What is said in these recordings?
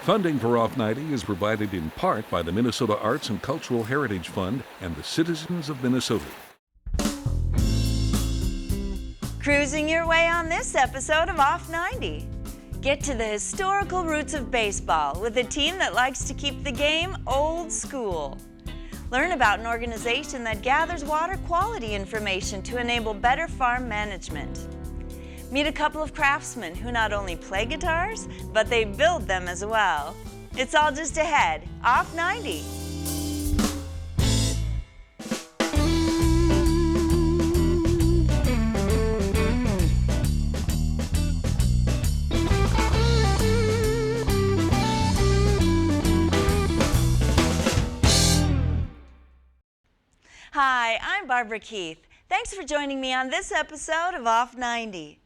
Funding for Off 90 is provided in part by the Minnesota Arts and Cultural Heritage Fund and the citizens of Minnesota. Cruising your way on this episode of Off 90. Get to the historical roots of baseball with a team that likes to keep the game old school. Learn about an organization that gathers water quality information to enable better farm management. Meet a couple of craftsmen who not only play guitars, but they build them as well. It's all just ahead. Off 90. Hi, I'm Barbara Keith. Thanks for joining me on this episode of Off 90.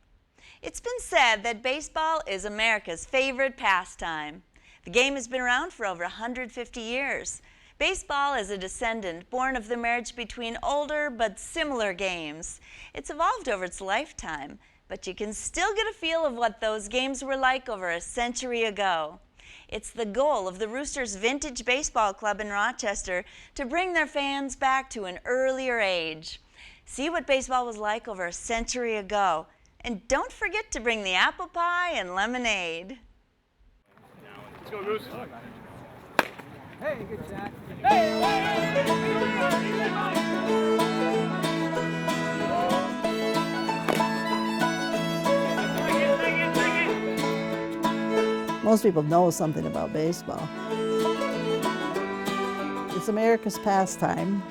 It's been said that baseball is America's favorite pastime. The game has been around for over 150 years. Baseball is a descendant born of the marriage between older but similar games. It's evolved over its lifetime, but you can still get a feel of what those games were like over a century ago. It's the goal of the Roosters Vintage Baseball Club in Rochester to bring their fans back to an earlier age. See what baseball was like over a century ago. And don't forget to bring the apple pie and lemonade. Let's go, Roosters. Hey, good shot. Most people know something about baseball. It's America's pastime.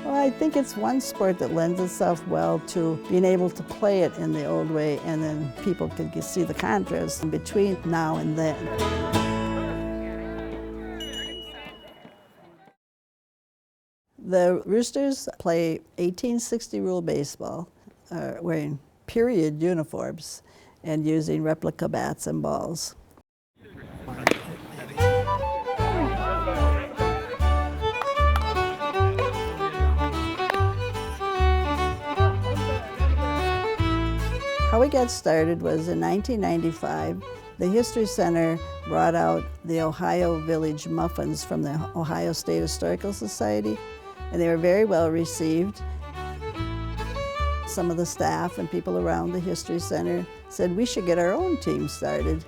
I think it's one sport that lends itself well to being able to play it in the old way, and then people can see the contrast in between now and then. The Roosters play 1860 rule baseball, wearing period uniforms and using replica bats and balls. How we got started was in 1995. The History Center brought out the Ohio Village muffins from the Ohio State Historical Society, and they were very well received. Some of the staff and people around the History Center said we should get our own team started.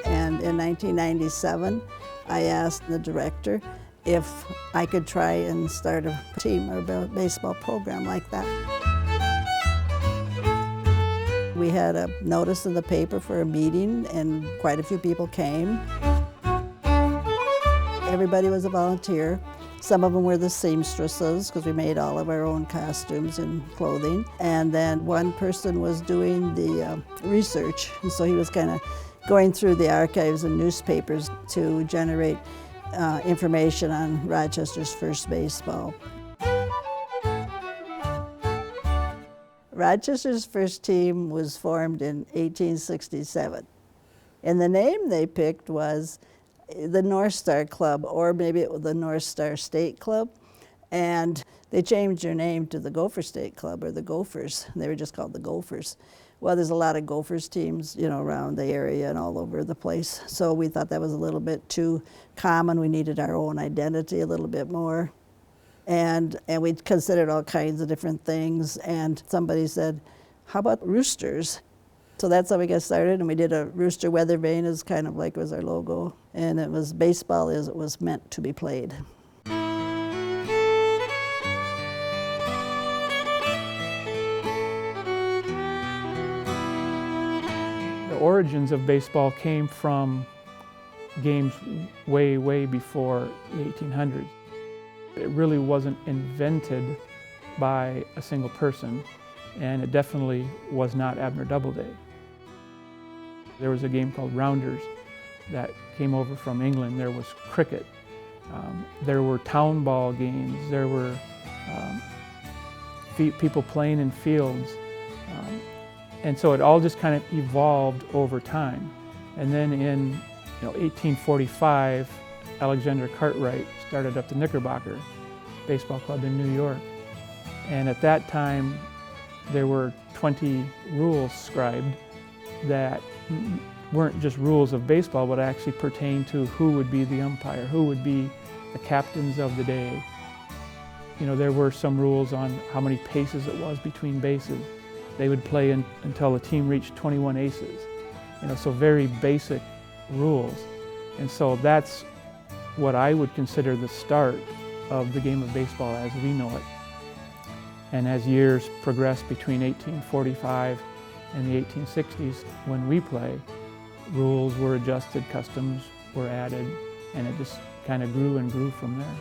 And in 1997, I asked the director if I could try and start a team or a baseball program like that. We had a notice in the paper for a meeting, and quite a few people came. Everybody was a volunteer. Some of them were the seamstresses, because we made all of our own costumes and clothing. And then one person was doing the research, and so he was kind of going through the archives and newspapers to generate information on Rochester's first baseball. Rochester's first team was formed in 1867, and the name they picked was the North Star Club, or maybe it was the North Star State Club, and they changed their name to the Gopher State Club, or the Gophers. They were just called the Gophers. Well, there's a lot of Gophers teams, around the area and all over the place. So we thought that was a little bit too common. We needed our own identity a little bit more. And we considered all kinds of different things. And somebody said, how about Roosters? So that's how we got started. And we did a rooster weather vane as kind of like was our logo. And it was baseball as it was meant to be played. The origins of baseball came from games way, way before the 1800s. It really wasn't invented by a single person, and it definitely was not Abner Doubleday. There was a game called Rounders that came over from England. There was cricket. There were town ball games. There were people playing in fields. And so it all just kind of evolved over time. And then in 1845, Alexander Cartwright started up the Knickerbocker Baseball Club in New York. And at that time, there were 20 rules scribed that weren't just rules of baseball, but actually pertained to who would be the umpire, who would be the captains of the day. You know, there were some rules on how many paces it was between bases. They would play until the team reached 21 aces. You know, so very basic rules. And so that's what I would consider the start of the game of baseball as we know it. And as years progressed between 1845 and the 1860s, when we play, rules were adjusted, customs were added, and it just kind of grew and grew from there.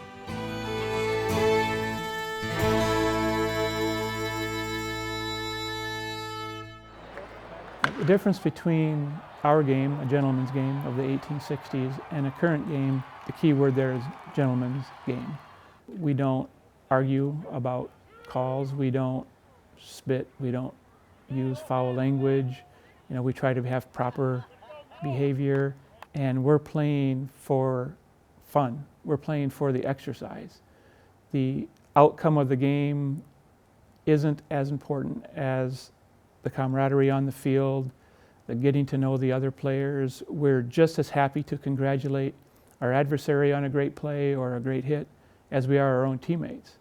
The difference between our game, a gentleman's game of the 1860s, and a current game, the key word there is gentleman's game. We don't argue about calls, we don't spit, we don't use foul language. You know, we try to have proper behavior, and we're playing for fun. We're playing for the exercise. The outcome of the game isn't as important as the camaraderie on the field, the getting to know the other players. We're just as happy to congratulate our adversary on a great play or a great hit as we are our own teammates.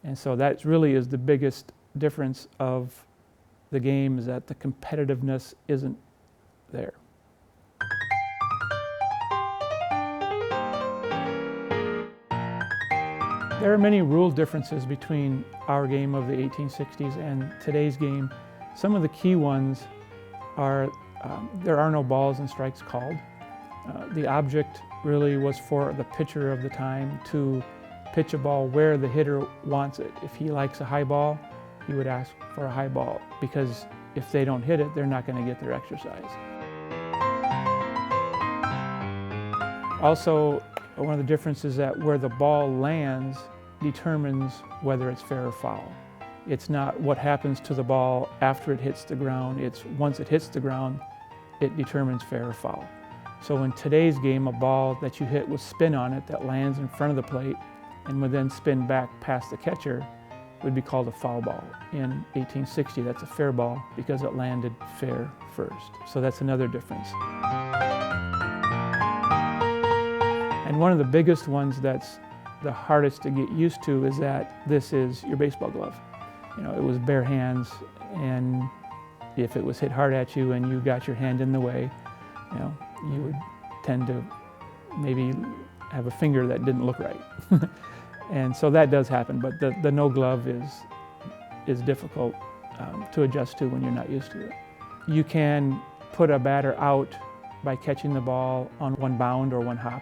And so that really is the biggest difference of the game, is that the competitiveness isn't there. There are many rule differences between our game of the 1860s and today's game. Some of the key ones are there are no balls and strikes called. The object really was for the pitcher of the time to pitch a ball where the hitter wants it. If he likes a high ball, he would ask for a high ball, because if they don't hit it, they're not going to get their exercise. Also, one of the differences is that where the ball lands determines whether it's fair or foul. It's not what happens to the ball after it hits the ground, it's once it hits the ground, it determines fair or foul. So in today's game, a ball that you hit with spin on it that lands in front of the plate and would then spin back past the catcher would be called a foul ball. In 1860, that's a fair ball because it landed fair first. So that's another difference. And one of the biggest ones that's the hardest to get used to is that this is your baseball glove. You know, it was bare hands, and if it was hit hard at you and you got your hand in the way, you know, you would tend to maybe have a finger that didn't look right. And so that does happen, but the no glove is difficult to adjust to when you're not used to it. You can put a batter out by catching the ball on one bound or one hop.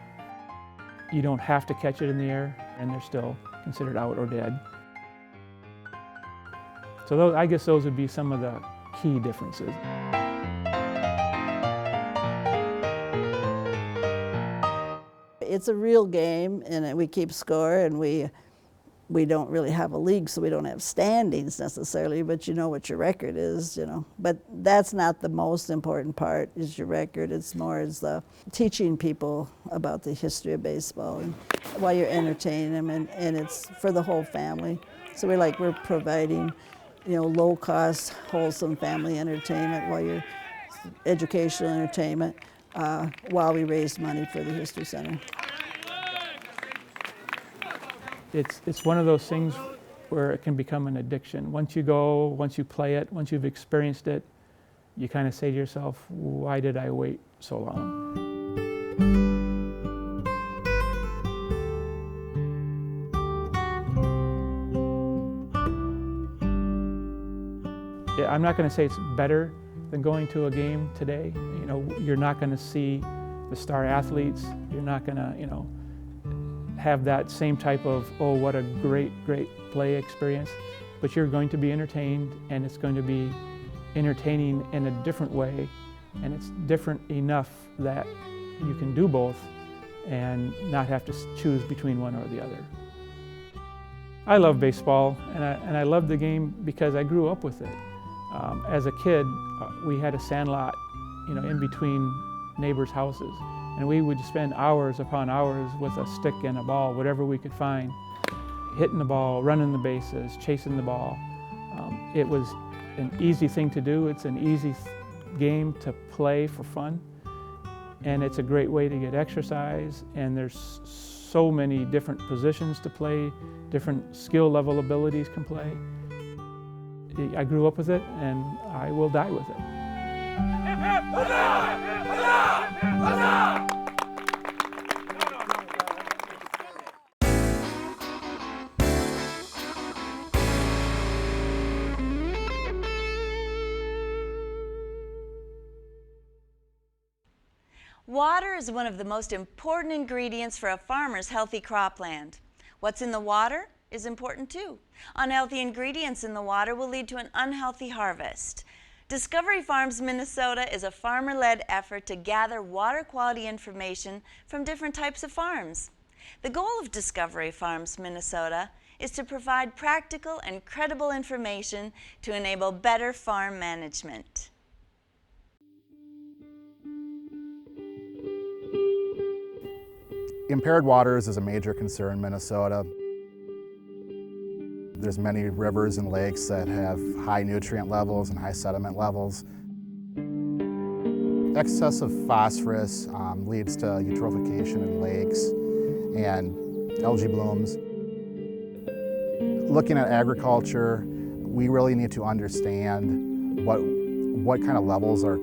You don't have to catch it in the air, and they're still considered out or dead. So I guess those would be some of the key differences. It's a real game, and we keep score, and we don't really have a league, so we don't have standings necessarily, but you know what your record is, you know. But that's not the most important part, is your record. It's more as the teaching people about the history of baseball and while you're entertaining them, and it's for the whole family. So we're providing, you know, low-cost, wholesome family entertainment while you're educational entertainment while we raise money for the History Center. It's one of those things where it can become an addiction. Once you play it, once you've experienced it, you kind of say to yourself, why did I wait so long? I'm not going to say it's better than going to a game today. You know, you're not going to see the star athletes. You're not going to, you know, have that same type of, oh, what a great play experience. But you're going to be entertained, and it's going to be entertaining in a different way, and it's different enough that you can do both and not have to choose between one or the other. I love baseball, and I love the game because I grew up with it. As a kid, we had a sandlot, you know, in between neighbors' houses, And we would spend hours upon hours with a stick and a ball, whatever we could find, hitting the ball, running the bases, chasing the ball. It was an easy thing to do. It's an easy game to play for fun. And it's a great way to get exercise. And there's so many different positions to play, different skill level abilities can play. I grew up with it, and I will die with it. Water is one of the most important ingredients for a farmer's healthy cropland. What's in the water is important too. Unhealthy ingredients in the water will lead to an unhealthy harvest. Discovery Farms Minnesota is a farmer-led effort to gather water quality information from different types of farms. The goal of Discovery Farms Minnesota is to provide practical and credible information to enable better farm management. Impaired waters is a major concern in Minnesota. There's many rivers and lakes that have high nutrient levels and high sediment levels. Excessive phosphorus leads to eutrophication in lakes and algae blooms. Looking at agriculture, we really need to understand what kind of levels are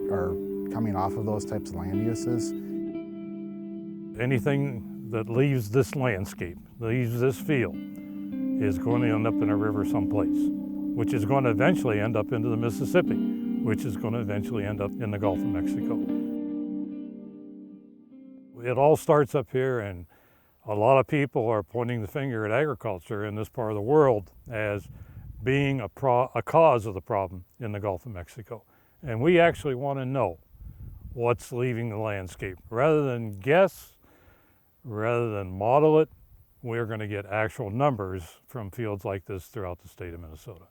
coming off of those types of land uses. Anything that leaves this landscape, leaves this field, is going to end up in a river someplace, which is going to eventually end up into the Mississippi, which is going to eventually end up in the Gulf of Mexico. It all starts up here, and a lot of people are pointing the finger at agriculture in this part of the world as being a cause of the problem in the Gulf of Mexico. And we actually want to know what's leaving the landscape. Rather than guess, rather than model it, we're going to get actual numbers from fields like this throughout the state of Minnesota.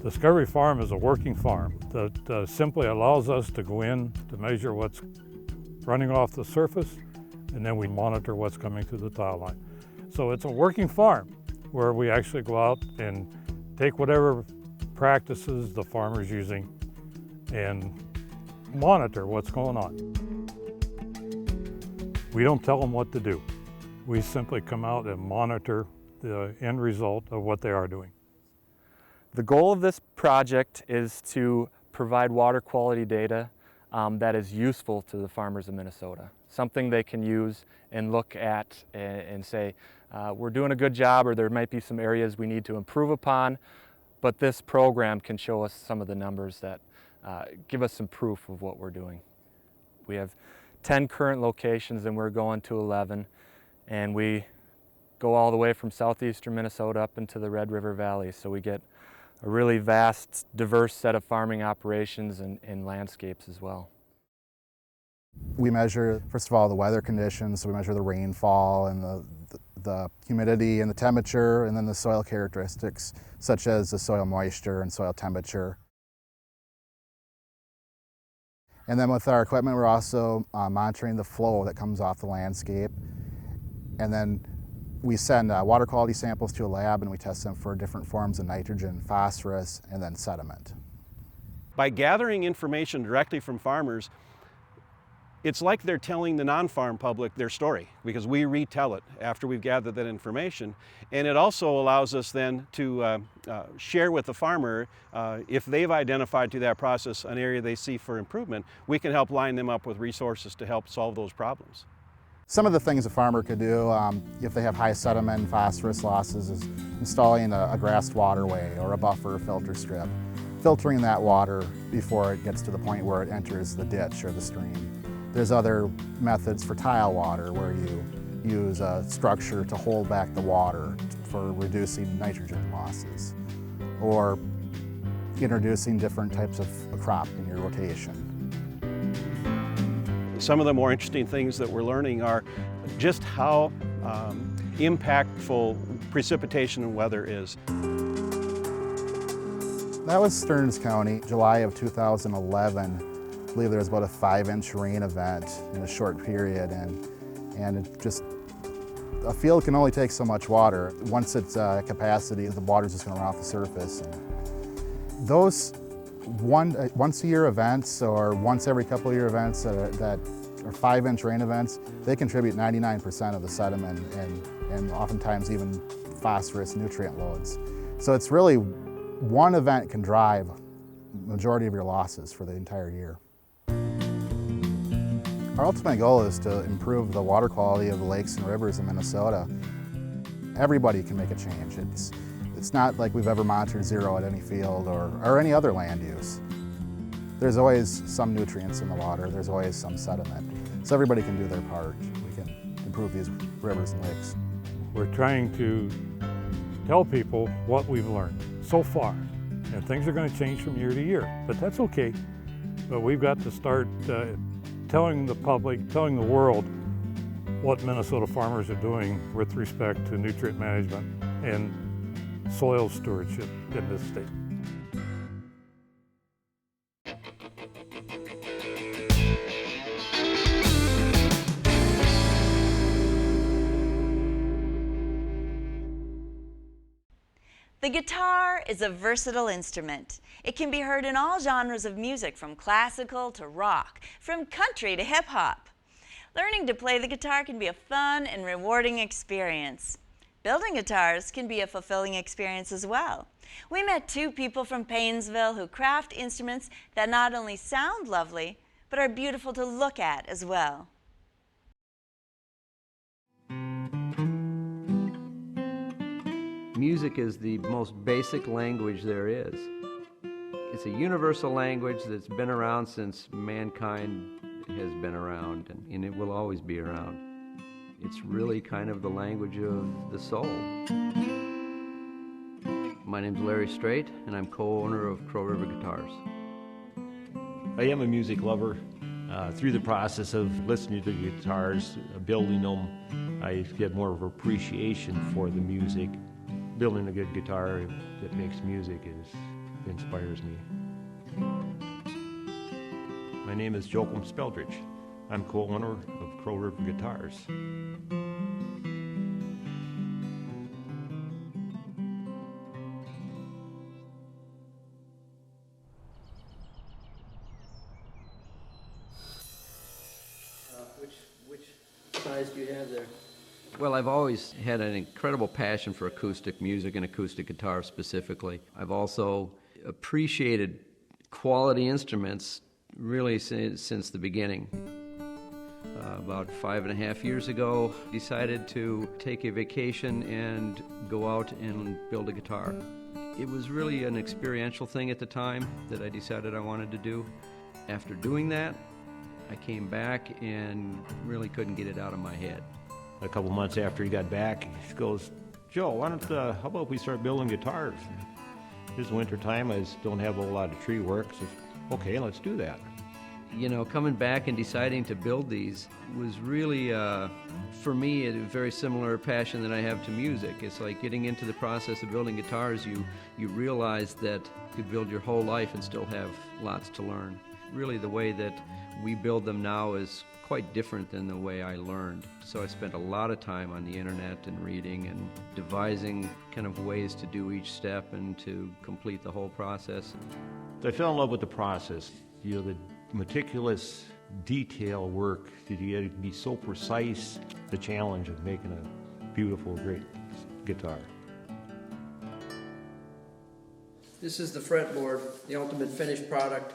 Discovery Farm is a working farm that simply allows us to go in to measure what's running off the surface, and then we monitor what's coming through the tile line. So it's a working farm where we actually go out and take whatever practices the farmer's using and monitor what's going on. We don't tell them what to do. We simply come out and monitor the end result of what they are doing. The goal of this project is to provide water quality data that is useful to the farmers of Minnesota. Something they can use and look at and say, we're doing a good job, or there might be some areas we need to improve upon, but this program can show us some of the numbers that give us some proof of what we're doing. We have 10 current locations, and we're going to 11, and we go all the way from southeastern Minnesota up into the Red River Valley, so we get a really vast, diverse set of farming operations and landscapes as well. We measure, first of all, the weather conditions, so we measure the rainfall and the humidity and the temperature, and then the soil characteristics, such as the soil moisture and soil temperature. And then with our equipment, we're also monitoring the flow that comes off the landscape. And then we send water quality samples to a lab, and we test them for different forms of nitrogen, phosphorus, and then sediment. By gathering information directly from farmers, it's like they're telling the non-farm public their story, because we retell it after we've gathered that information. And it also allows us then to share with the farmer, if they've identified through that process an area they see for improvement, we can help line them up with resources to help solve those problems. Some of the things a farmer could do if they have high sediment and phosphorus losses is installing a grassed waterway or a buffer filter strip, filtering that water before it gets to the point where it enters the ditch or the stream. There's other methods for tile water where you use a structure to hold back the water for reducing nitrogen losses, or introducing different types of crop in your rotation. Some of the more interesting things that we're learning are just how impactful precipitation and weather is. That was Stearns County, July of 2011. I believe there was about a 5-inch rain event in a short period, and it just, a field can only take so much water. Once it's at capacity, the water's just going to run off the surface. And those once-a-year events or once every couple of year events that are 5-inch rain events, they contribute 99% of the sediment and oftentimes even phosphorus nutrient loads. So it's really one event can drive the majority of your losses for the entire year. Our ultimate goal is to improve the water quality of the lakes and rivers in Minnesota. Everybody can make a change. It's not like we've ever monitored zero at any field or any other land use. There's always some nutrients in the water, there's always some sediment. So everybody can do their part. We can improve these rivers and lakes. We're trying to tell people what we've learned so far. And things are going to change from year to year, but that's okay. But we've got to start telling the public, telling the world what Minnesota farmers are doing with respect to nutrient management and soil stewardship in this state. The guitar is a versatile instrument. It can be heard in all genres of music, from classical to rock, from country to hip-hop. Learning to play the guitar can be a fun and rewarding experience. Building guitars can be a fulfilling experience as well. We met two people from Paynesville who craft instruments that not only sound lovely, but are beautiful to look at as well. Music is the most basic language there is. It's a universal language that's been around since mankind has been around, and it will always be around. It's really kind of the language of the soul. My name's Larry Strait, and I'm co-owner of Crow River Guitars. I am a music lover. Through the process of listening to the guitars, building them, I get more of appreciation for the music. Building a good guitar that makes music inspires me. My name is Joachim Speldrich. I'm co-owner of Crow River Guitars. Which size do you have there? Well, I've always had an incredible passion for acoustic music and acoustic guitar specifically. I've also appreciated quality instruments really since the beginning. About 5.5 years ago, decided to take a vacation and go out and build a guitar. It was really an experiential thing at the time that I decided I wanted to do. After doing that, I came back and really couldn't get it out of my head. A couple months after he got back, he goes, "Joe, how about we start building guitars? It's winter time, I just don't have a lot of tree work." So, okay, let's do that. You know, coming back and deciding to build these was really, for me, a very similar passion that I have to music. It's like getting into the process of building guitars, you realize that you could build your whole life and still have lots to learn. Really, the way that we build them now is quite different than the way I learned. So I spent a lot of time on the internet and reading and devising kind of ways to do each step and to complete the whole process. I fell in love with the process. You know, the meticulous detail work, that you had to be so precise, the challenge of making a beautiful, great guitar. This is the fretboard, the ultimate finished product.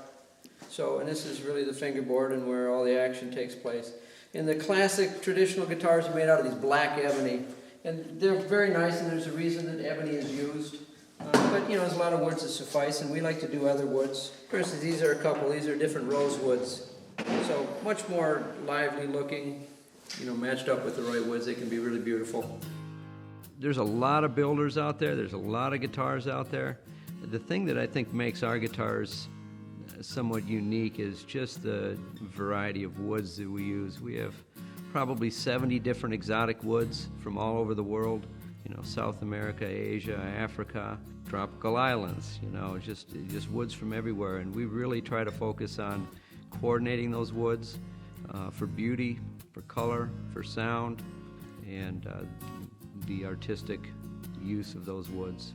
So, and this is really the fingerboard and where all the action takes place. And the classic traditional guitars are made out of these black ebony. And they're very nice, and there's a reason that ebony is used. But, you know, there's a lot of woods that suffice, and we like to do other woods. For instance, these are a couple. These are different rosewoods. So, much more lively looking, you know, matched up with the right woods. They can be really beautiful. There's a lot of builders out there. There's a lot of guitars out there. The thing that I think makes our guitars somewhat unique is just the variety of woods that we use. We have probably 70 different exotic woods from all over the world. You know, South America, Asia, Africa, tropical islands, you know, just woods from everywhere. And we really try to focus on coordinating those woods for beauty, for color, for sound, and the artistic use of those woods.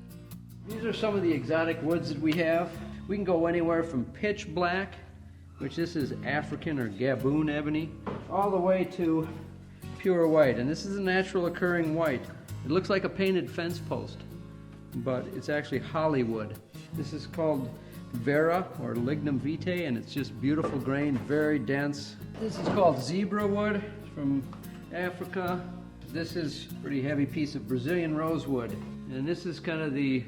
These are some of the exotic woods that we have. We can go anywhere from pitch black, which this is African or Gaboon ebony, all the way to pure white. And this is a natural occurring white. It looks like a painted fence post, but it's actually Hollywood. This is called Vera or Lignum vitae, and it's just beautiful grain, very dense. This is called zebra wood from Africa. This is a pretty heavy piece of Brazilian rosewood. And this is kind of the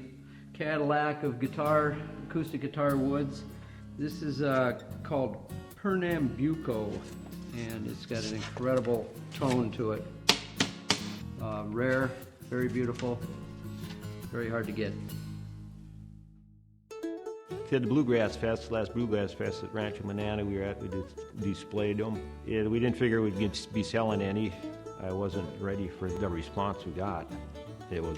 Cadillac of guitar, acoustic guitar woods. This is called Pernambuco, and it's got an incredible tone to it. Rare, very beautiful, very hard to get. At the Bluegrass Fest, last Bluegrass Fest at Rancho Manana we displayed them. We didn't figure we'd be selling any. I wasn't ready for the response we got. That was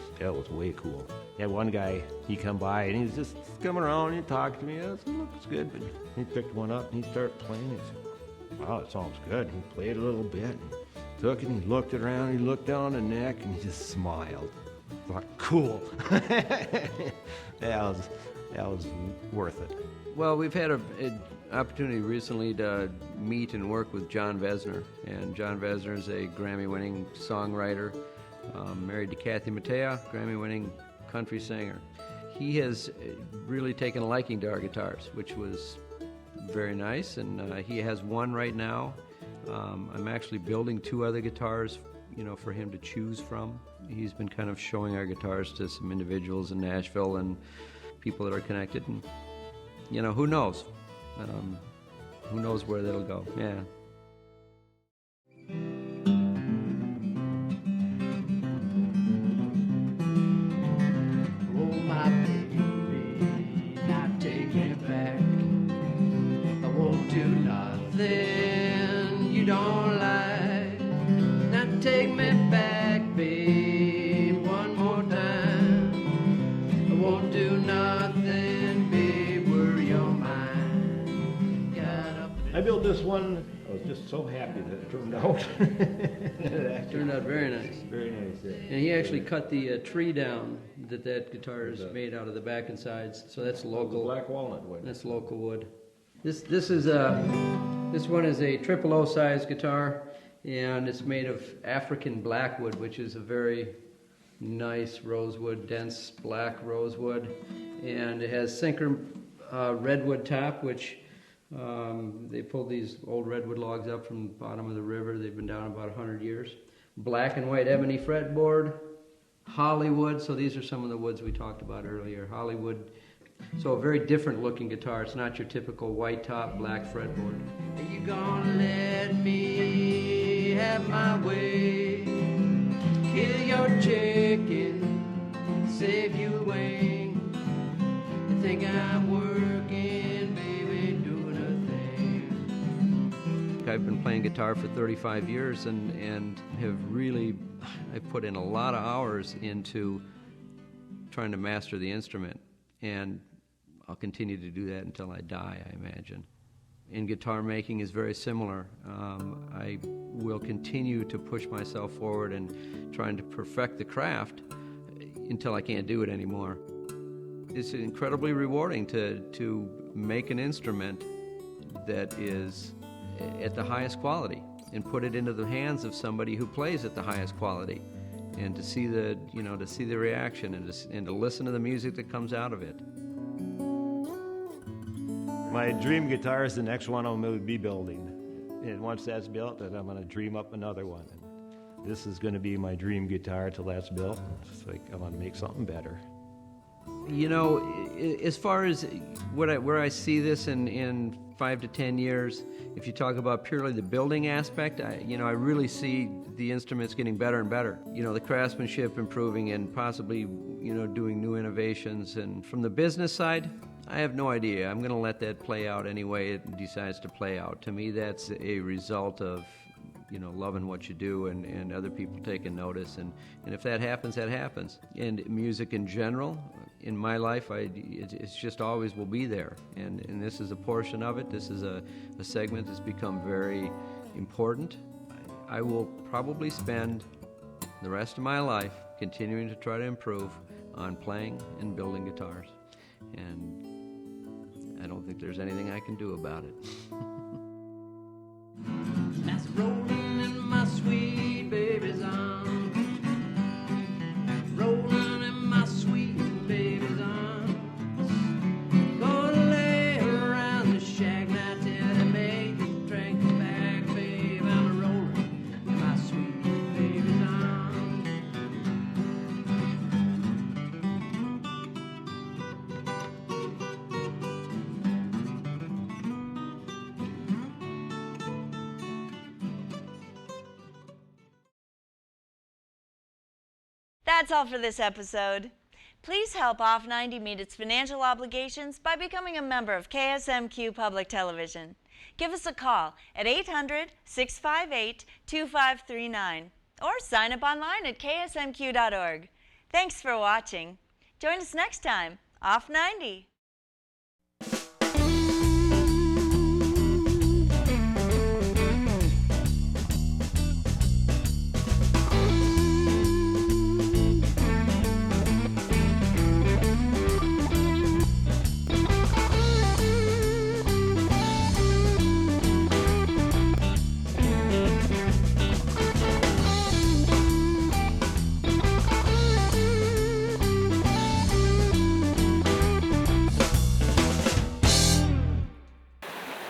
way cool. Had one guy, he come by and he's just coming around and talked to me. I said, look, it's good. But he picked one up and he started playing. He said, wow, it sounds good. He played a little bit, and took it and he looked around, he looked down the neck and he just smiled. I thought, cool. that was worth it. Well, we've had an opportunity recently to meet and work with John Vesner. And John Vesner is a Grammy-winning songwriter, married to Kathy Mattea, Grammy-winning country singer. He has really taken a liking to our guitars, which was very nice, and he has one right now. I'm actually building 2 other guitars, for him to choose from. He's been kind of showing our guitars to some individuals in Nashville and people that are connected, and who knows? Who knows where that'll go? Yeah. Oh, my baby, now take me back. I won't do nothing you don't like. Now take me back, babe, one more time. I won't do nothing, babe, were your mind. Got up. I built this one. I was just so happy that it turned out. It turned out very nice. Very nice. Yeah. And he actually cut the tree down that guitar is made out of the back and sides. So that's local. Black walnut wood. That's local wood. This one is a 000 size guitar, and it's made of African blackwood, which is a very nice rosewood, dense black rosewood, and it has sinker redwood top, which they pulled these old redwood logs up from the bottom of the river. They've been down about 100 years. Black and white ebony fretboard, Hollywood. So these are some of the woods we talked about earlier. Hollywood. So a very different looking guitar. It's not your typical white top, black fretboard. Are you gonna let me have my way? Kill your chicken, save you a wing. You think I'm working, baby, doing a thing. I've been playing guitar for 35 years and I've put in a lot of hours into trying to master the instrument. And I'll continue to do that until I die, I imagine. And guitar making is very similar. I will continue to push myself forward and trying to perfect the craft until I can't do it anymore. It's incredibly rewarding to make an instrument that is at the highest quality and put it into the hands of somebody who plays at the highest quality, and to see the reaction and to listen to the music that comes out of it. My dream guitar is the next one I'm going to be building. And once that's built, then I'm going to dream up another one. And this is going to be my dream guitar till that's built. It's like I'm going to make something better. As far as where I see this in 5 to 10 years, if you talk about purely the building aspect, I really see the instruments getting better and better. The craftsmanship improving and possibly, doing new innovations. And from the business side, I have no idea. I'm going to let that play out any way it decides to play out. To me, that's a result of, loving what you do and other people taking notice. And if that happens, that happens. And music in general, in my life, it's just always will be there. And this is a portion of it. This is a segment that's become very important. I will probably spend the rest of my life continuing to try to improve on playing and building guitars. And I don't think there's anything I can do about it. That's rolling in my sweet baby's arms, rolling in my sweet baby's arms. Gonna lay around the shack now till they make the train come back, babe. I'm rolling in my sweet baby's arms. That's all for this episode. Please help Off 90 meet its financial obligations by becoming a member of KSMQ Public Television. Give us a call at 800-658-2539 or sign up online at ksmq.org. Thanks for watching. Join us next time, Off 90.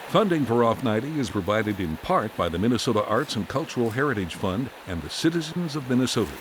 Funding for Off 90 is provided in part by the Minnesota Arts and Cultural Heritage Fund and the citizens of Minnesota.